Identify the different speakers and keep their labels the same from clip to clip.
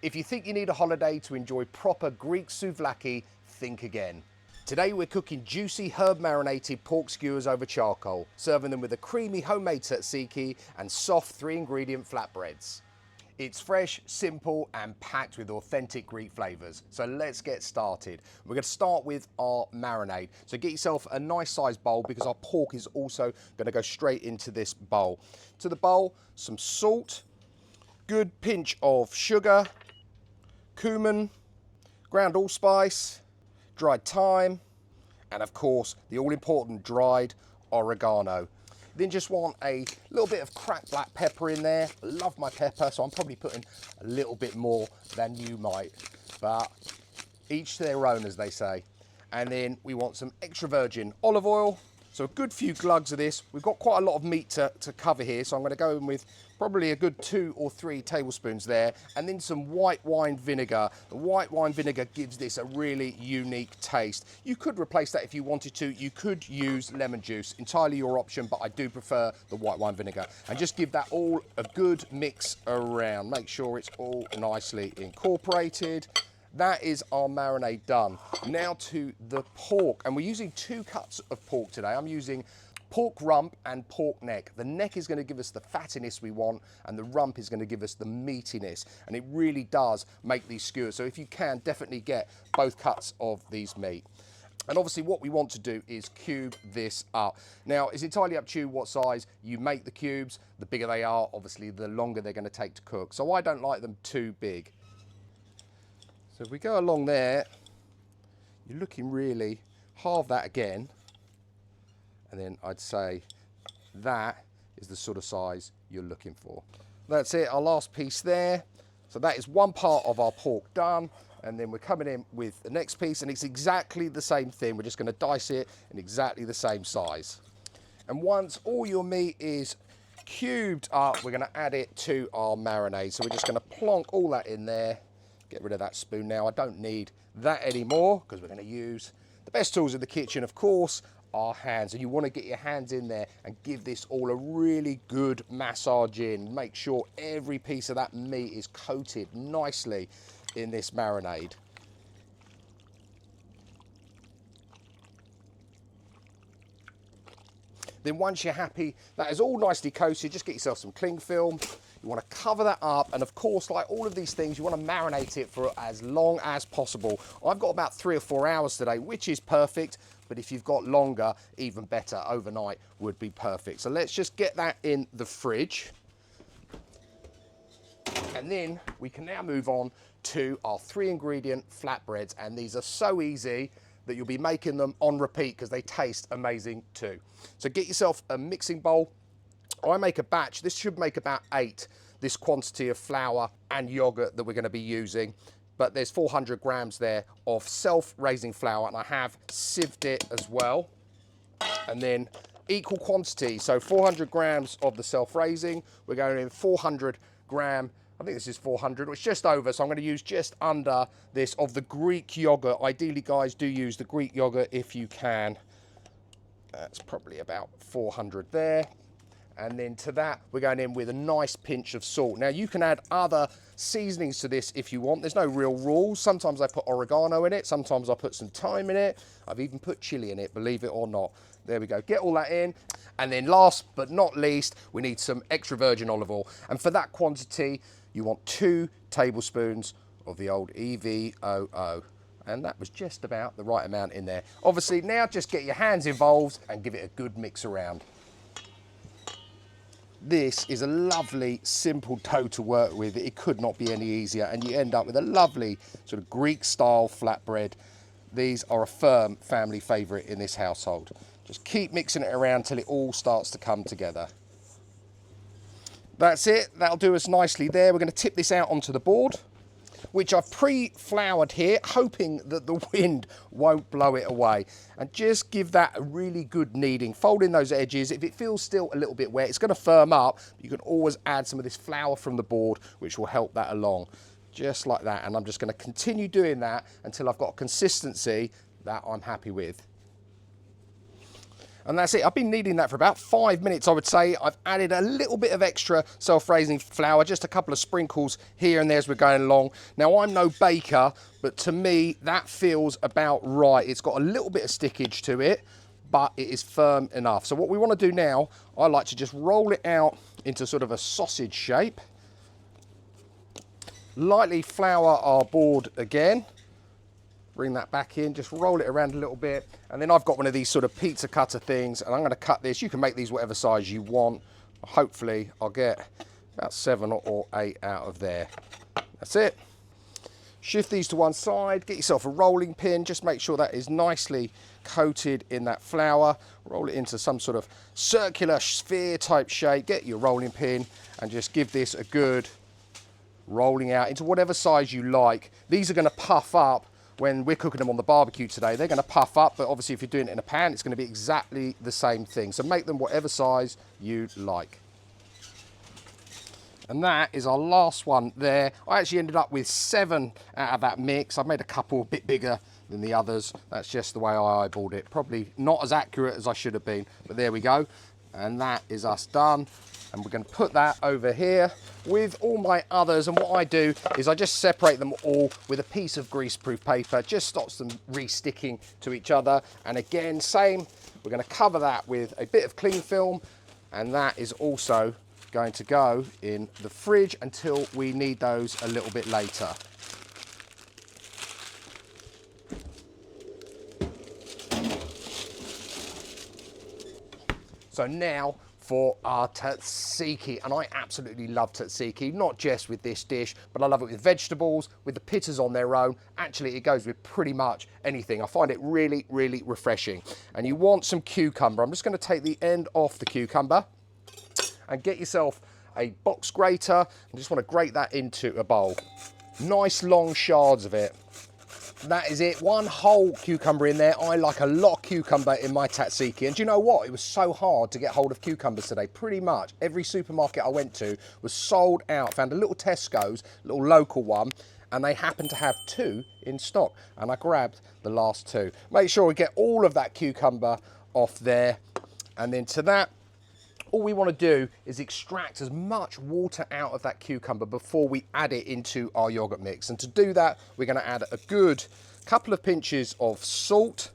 Speaker 1: If you think you need a holiday to enjoy proper Greek souvlaki, think again. Today we're cooking juicy herb marinated pork skewers over charcoal, serving them with a creamy homemade tzatziki and soft 3-ingredient flatbreads. It's fresh, simple and packed with authentic Greek flavours. So let's get started. We're going to start with our marinade. So get yourself a nice sized bowl because our pork is also going to go straight into this bowl. To the bowl, some salt, good pinch of sugar, cumin, ground allspice, dried thyme, and of course the all-important dried oregano. Then just want a little bit of cracked black pepper in there. I love my pepper, so I'm probably putting a little bit more than you might, but each to their own, as they say. And then we want some extra virgin olive oil. So a good few glugs of this. We've got quite a lot of meat to cover here, so I'm going to go in with probably a good 2 or 3 tablespoons there, and then some white wine vinegar. The white wine vinegar gives this a really unique taste. You could replace that if you wanted to. You could use lemon juice, entirely your option, but I do prefer the white wine vinegar. And just give that all a good mix around. Make sure it's all nicely incorporated. That is our marinade done. Now to the pork, and we're using 2 cuts of pork today. I'm using pork rump and pork neck. The neck is going to give us the fattiness we want, and the rump is going to give us the meatiness, and it really does make these skewers. So if you can, definitely get both cuts of these meat. And obviously what we want to do is cube this up. Now, it's entirely up to you what size you make the cubes. The bigger they are, obviously, the longer they're going to take to cook. So I don't like them too big. So if we go along there, you're looking really, halve that again, and then I'd say that is the sort of size you're looking for. That's it, our last piece there. So that is one part of our pork done, and then we're coming in with the next piece, and it's exactly the same thing. We're just going to dice it in exactly the same size. And once all your meat is cubed up, we're going to add it to our marinade. So we're just going to plonk all that in there. Get rid of that spoon now. I don't need that anymore because we're going to use the best tools in the kitchen, of course, our hands. And you want to get your hands in there and give this all a really good massage in. Make sure every piece of that meat is coated nicely in this marinade. Then once you're happy that is all nicely coated, just get yourself some cling film. You want to cover that up, and of course, like all of these things, you want to marinate it for as long as possible. I've got about 3 or 4 hours today, which is perfect, but if you've got longer, even better. Overnight would be perfect. So let's just get that in the fridge. And then we can now move on to our 3-ingredient flatbreads, and these are so easy that you'll be making them on repeat because they taste amazing too. So get yourself a mixing bowl. I make a batch. This should make about 8, this quantity of flour and yogurt that we're going to be using. But there's 400 grams there of self-raising flour, and I have sieved it as well. And then equal quantity, so 400 grams of the self-raising. We're going in 400 gram, I think this is 400, it's just over, so I'm going to use just under this of the Greek yogurt. Ideally, guys, do use the Greek yogurt if you can. That's probably about 400 there. And then to that, we're going in with a nice pinch of salt. Now, you can add other seasonings to this if you want. There's no real rules. Sometimes I put oregano in it. Sometimes I put some thyme in it. I've even put chili in it, believe it or not. There we go. Get all that in. And then last but not least, we need some extra virgin olive oil. And for that quantity, you want 2 tablespoons of the old EVOO. And that was just about the right amount in there. Obviously, now just get your hands involved and give it a good mix around. This is a lovely, simple dough to work with. It could not be any easier, and you end up with a lovely sort of Greek-style flatbread. These are a firm family favourite in this household. Just keep mixing it around till it all starts to come together. That's it. That'll do us nicely there. We're going to tip this out onto the board, which I've pre-floured here, hoping that the wind won't blow it away. And just give that a really good kneading. Fold in those edges. If it feels still a little bit wet, it's going to firm up. You can always add some of this flour from the board, which will help that along. Just like that. And I'm just going to continue doing that until I've got a consistency that I'm happy with. And that's it. I've been kneading that for about 5 minutes, I would say. I've added a little bit of extra self-raising flour, just a couple of sprinkles here and there as we're going along. Now, I'm no baker, but to me, that feels about right. It's got a little bit of stickage to it, but it is firm enough. So what we want to do now, I like to just roll it out into sort of a sausage shape. Lightly flour our board again. Bring that back in, just roll it around a little bit. And then I've got one of these sort of pizza cutter things, and I'm going to cut this. You can make these whatever size you want. Hopefully I'll get about 7 or 8 out of there. That's it. Shift these to one side, get yourself a rolling pin. Just make sure that is nicely coated in that flour. Roll it into some sort of circular sphere type shape. Get your rolling pin and just give this a good rolling out into whatever size you like. These are going to puff up when we're cooking them on the barbecue today. They're going to puff up, but obviously if you're doing it in a pan, it's going to be exactly the same thing. So make them whatever size you like. And that is our last one there. I actually ended up with 7 out of that mix. I've made a couple a bit bigger than the others. That's just the way I eyeballed it. Probably not as accurate as I should have been, but there we go. And that is us done. And we're going to put that over here with all my others. And what I do is I just separate them all with a piece of greaseproof paper. It just stops them re-sticking to each other. And again, same, we're going to cover that with a bit of cling film. And that is also going to go in the fridge until we need those a little bit later. So now for our tzatziki, and I absolutely love tzatziki, not just with this dish, but I love it with vegetables, with the pittas on their own. Actually, it goes with pretty much anything. I find it really, really refreshing. And you want some cucumber. I'm just going to take the end off the cucumber and get yourself a box grater. I just want to grate that into a bowl. Nice long shards of it. That is it, 1 whole cucumber in there. I like a lot of cucumber in my tzatziki. And do you know what? It was so hard to get hold of cucumbers today. Pretty much every supermarket I went to was sold out. Found a little Tesco's, little local one, and they happened to have 2 in stock. And I grabbed the last 2. Make sure we get all of that cucumber off there. And then to that, all we want to do is extract as much water out of that cucumber before we add it into our yogurt mix. And to do that, we're going to add a good couple of pinches of salt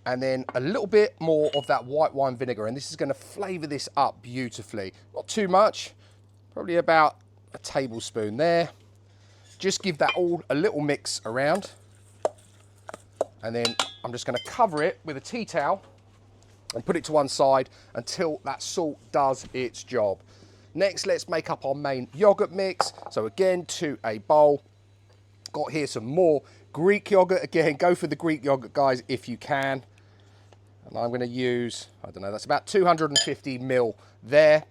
Speaker 1: and then a little bit more of that white wine vinegar. And this is going to flavour this up beautifully. Not too much, probably about a tablespoon there. Just give that all a little mix around. And then I'm just going to cover it with a tea towel and put it to one side until that salt does its job. Next, let's make up our main yogurt mix. So again, to a bowl. Got here some more Greek yogurt. Again, go for the Greek yogurt, guys, if you can. And I'm going to use, I don't know, that's about 250 ml there.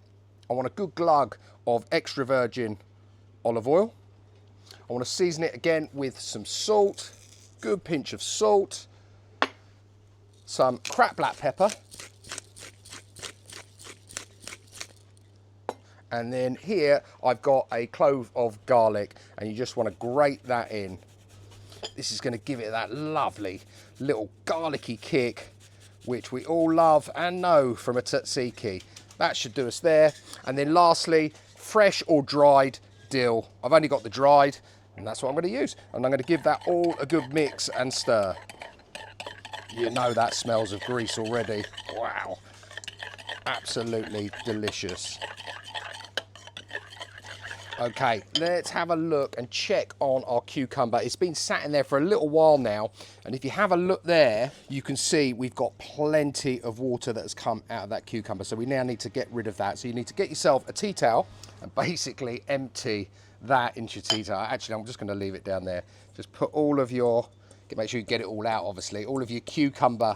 Speaker 1: I want a good glug of extra virgin olive oil. I want to season it again with some salt, good pinch of salt, some cracked black pepper, and then here I've got a clove of garlic, and you just want to grate that in. This is going to give it that lovely little garlicky kick, which we all love and know from a tzatziki. That should do us there. And then lastly, fresh or dried dill. I've only got the dried, and that's what I'm going to use. And I'm going to give that all a good mix and stir. You know that smells of grease already. Wow. Absolutely delicious. Okay, let's have a look and check on our cucumber. It's been sat in there for a little while now, and if you have a look there, you can see we've got plenty of water that has come out of that cucumber. So we now need to get rid of that. So you need to get yourself a tea towel and basically empty that into your tea towel. Actually, I'm just going to leave it down there. Just put all of your, make sure you get it all out, obviously, all of your cucumber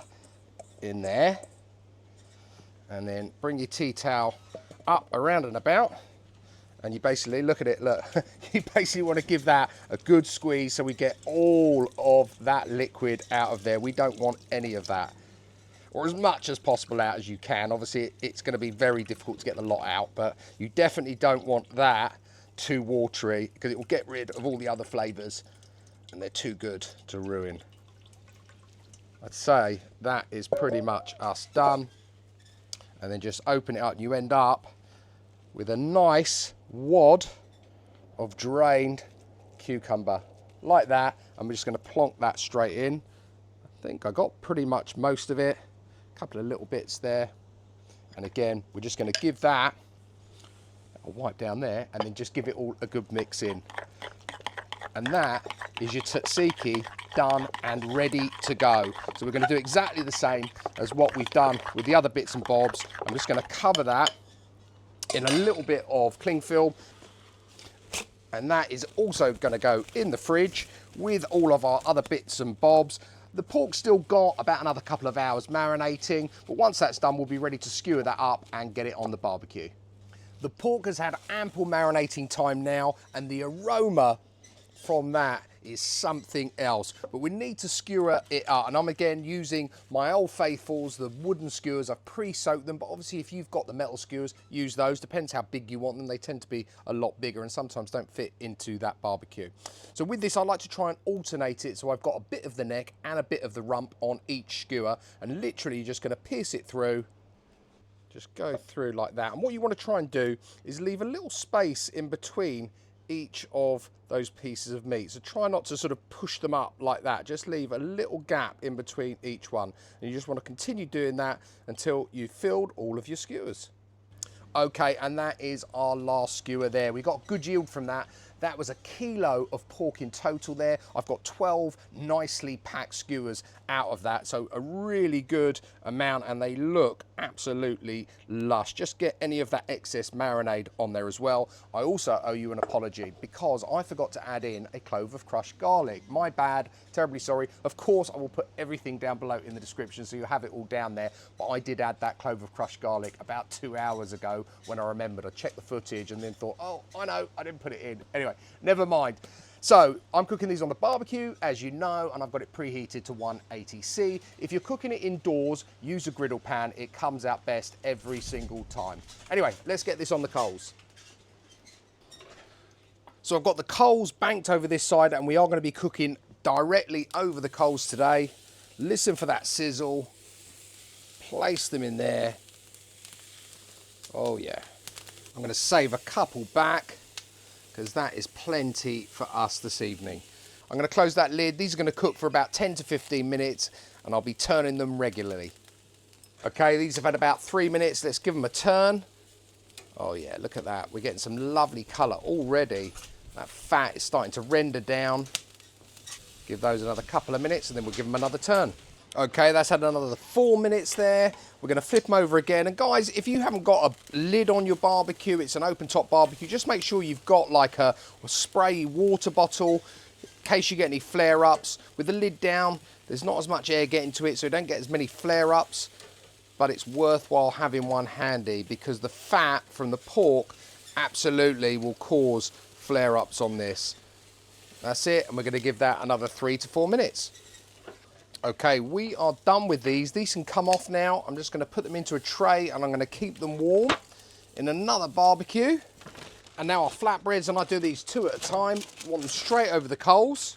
Speaker 1: in there. And then bring your tea towel up, around and about. And you basically, look at it, look, you basically want to give that a good squeeze so we get all of that liquid out of there. We don't want any of that, or as much as possible out as you can. Obviously, it's going to be very difficult to get the lot out, but you definitely don't want that too watery because it will get rid of all the other flavours and they're too good to ruin. I'd say that is pretty much us done. And then just open it up and you end up with a nice wad of drained cucumber like that. I'm just going to plonk that straight in. I think I got pretty much most of it. A couple of little bits there. And again, we're just going to give that, I'll wipe down there, and then just give it all a good mix in. And that is your tzatziki done and ready to go. So we're going to do exactly the same as what we've done with the other bits and bobs. I'm just going to cover that in a little bit of cling film. And that is also going to go in the fridge with all of our other bits and bobs. The pork's still got about another couple of hours marinating, but once that's done, we'll be ready to skewer that up and get it on the barbecue. The pork has had ample marinating time now, and the aroma from that is something else. But we need to skewer it up, and I'm again using my Old Faithfuls, the wooden skewers. I've pre-soaked them, but obviously if you've got the metal skewers, use those. Depends how big you want them. They tend to be a lot bigger and sometimes don't fit into that barbecue. So with this, I like to try and alternate it, so I've got a bit of the neck and a bit of the rump on each skewer, and literally you're just going to pierce it through. Just go through like that. And what you want to try and do is leave a little space in between each of those pieces of meat. So try not to sort of push them up like that. Just leave a little gap in between each one. And you just want to continue doing that until you've filled all of your skewers. Okay, and that is our last skewer there. We got good yield from that. That was 1 kilo of pork in total there. I've got 12 nicely packed skewers out of that. So a really good amount, and they look absolutely lush. Just get any of that excess marinade on there as well. I also owe you an apology because I forgot to add in a clove of crushed garlic. My bad, terribly sorry. Of course, I will put everything down below in the description so you have it all down there. But I did add that clove of crushed garlic about 2 hours ago when I remembered. I checked the footage and then thought, oh, I know, I didn't put it in. Anyway, never mind. So I'm cooking these on the barbecue, as you know, and I've got it preheated to 180C. If you're cooking it indoors, use a griddle pan. It comes out best every single time. Anyway, let's get this on the coals. So I've got the coals banked over this side, and we are going to be cooking directly over the coals today. Listen for that sizzle. Place them in there. Oh yeah. I'm going to save a couple back, because that is plenty for us this evening. I'm going to close that lid. These are going to cook for about 10 to 15 minutes, and I'll be turning them regularly. Okay, these have had about 3 minutes. Let's give them a turn. Oh yeah, look at that. We're getting some lovely colour already. That fat is starting to render down. Give those another couple of minutes, and then we'll give them another turn. Okay, that's had another 4 minutes there. We're going to flip them over again. And guys, if you haven't got a lid on your barbecue, it's an open top barbecue, just make sure you've got like a spray water bottle in case you get any flare-ups. With the lid down, there's not as much air getting to it, so you don't get as many flare-ups. But it's worthwhile having one handy because the fat from the pork absolutely will cause flare-ups on this. That's it, and we're going to give that another 3 to 4 minutes. Okay, we are done with these. These can come off now. I'm just going to put them into a tray, and I'm going to keep them warm in another barbecue. And now our flatbreads, and I do these 2 at a time. Want them straight over the coals.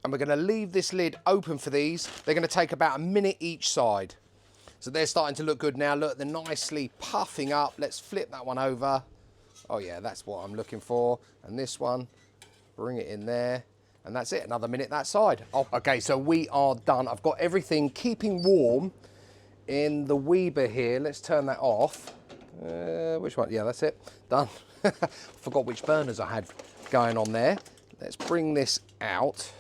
Speaker 1: And we're going to leave this lid open for these. They're going to take about a minute each side. So they're starting to look good now. Look, they're nicely puffing up. Let's flip that one over. Oh yeah, that's what I'm looking for. And this one, bring it in there. And that's it, another minute that side. Oh, okay, so we are done. I've got everything keeping warm in the Weber here. Let's turn that off. Which one? Yeah, that's it, done. Forgot which burners I had going on there. Let's bring this out.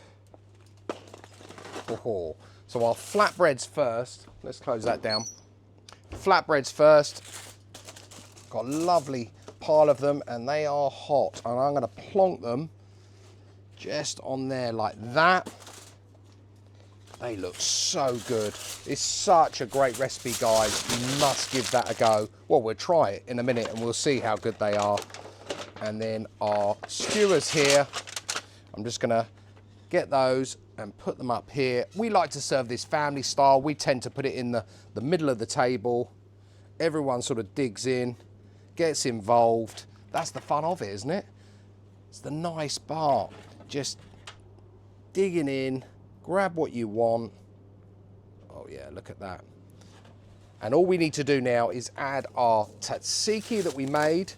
Speaker 1: Oh, so our flatbreads first. Let's close that down. Flatbreads first. Got a lovely pile of them, and they are hot. And I'm gonna plonk them just on there like that. They look so good. It's such a great recipe, guys. You must give that a go. Well, we'll try it in a minute and we'll see how good they are. And then our skewers here, I'm just gonna get those and put them up here. We like to serve this family style. We tend to put it in the middle of the table. Everyone sort of digs in, gets involved. That's the fun of it, isn't it? It's the nice part. Just digging in, grab what you want. Oh yeah, look at that. And all we need to do now is add our tzatziki that we made.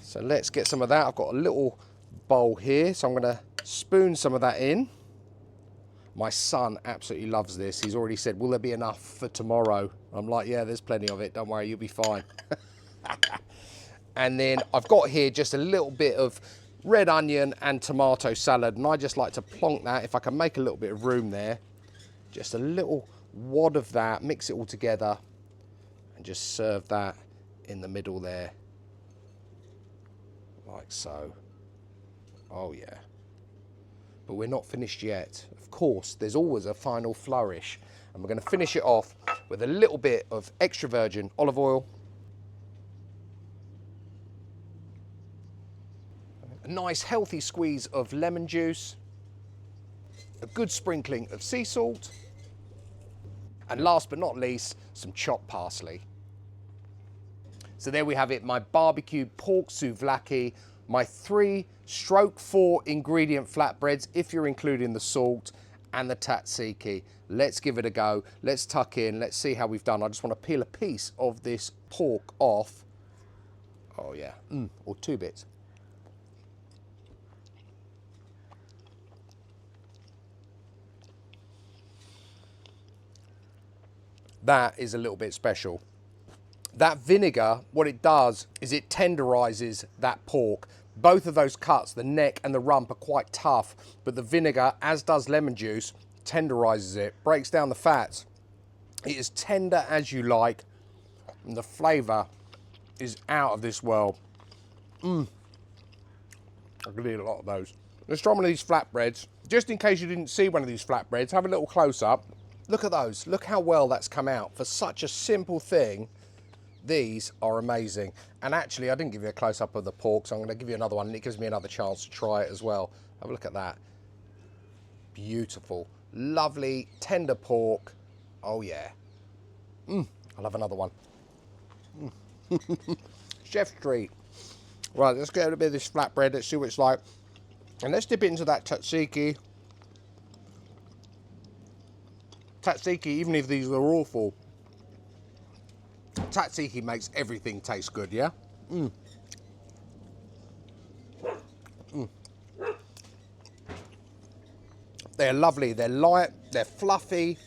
Speaker 1: So let's get some of that. I've got a little bowl here, so I'm gonna spoon some of that in. My son absolutely loves this. He's already said, will there be enough for tomorrow? I'm like, yeah, there's plenty of it. Don't worry, you'll be fine. And then I've got here just a little bit of red onion and tomato salad. And I just like to plonk that, if I can make a little bit of room there. Just a little wad of that, mix it all together and just serve that in the middle there. Like so. Oh yeah. But we're not finished yet. Of course, there's always a final flourish. And we're going to finish it off with a little bit of extra virgin olive oil. A nice healthy squeeze of lemon juice. A good sprinkling of sea salt. And last but not least, some chopped parsley. So there we have it, my barbecued pork souvlaki, my 3/4 ingredient flatbreads, if you're including the salt, and the tzatziki. Let's give it a go. Let's tuck in. Let's see how we've done. I just want to peel a piece of this pork off. Oh yeah, or 2 bits. That is a little bit special. That vinegar, what it does is it tenderizes that pork. Both of those cuts, the neck and the rump, are quite tough, but the vinegar, as does lemon juice, tenderizes it, breaks down the fats. It is tender as you like, and the flavor is out of this world. I could eat a lot of those. Let's try one of these flatbreads. Just in case you didn't see one of these flatbreads, have a little close up. Look at those. Look how well that's come out. For such a simple thing, these are amazing. And actually, I didn't give you a close-up of the pork, so I'm going to give you another one, and it gives me another chance to try it as well. Have a look at that. Beautiful. Lovely, tender pork. Oh, yeah. I'll have another one. Chef's treat. Right, let's get a bit of this flatbread. Let's see what it's like. And let's dip it into that tzatziki. Tzatziki, even if these are awful, tzatziki makes everything taste good, yeah? They're lovely, they're light, they're fluffy,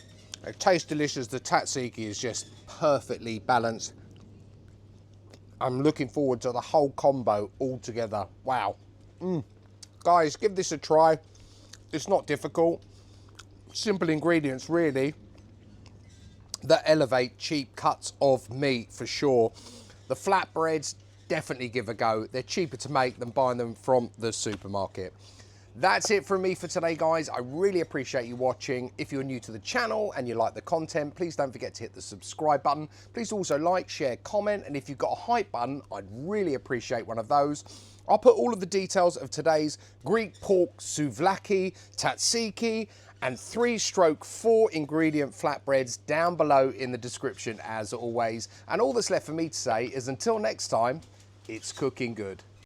Speaker 1: they taste delicious. The tzatziki is just perfectly balanced. I'm looking forward to the whole combo all together. Wow. Guys, give this a try. It's not difficult. Simple ingredients, really, that elevate cheap cuts of meat for sure. The flatbreads, definitely give a go. They're cheaper to make than buying them from the supermarket. That's it from me for today, guys. I really appreciate you watching. If you're new to the channel and you like the content, please don't forget to hit the subscribe button. Please also like, share, comment, and if you've got a hype button, I'd really appreciate one of those. I'll put all of the details of today's Greek pork souvlaki, tzatziki, and 3/4 ingredient flatbreads down below in the description as always. And all that's left for me to say is until next time, it's cooking good.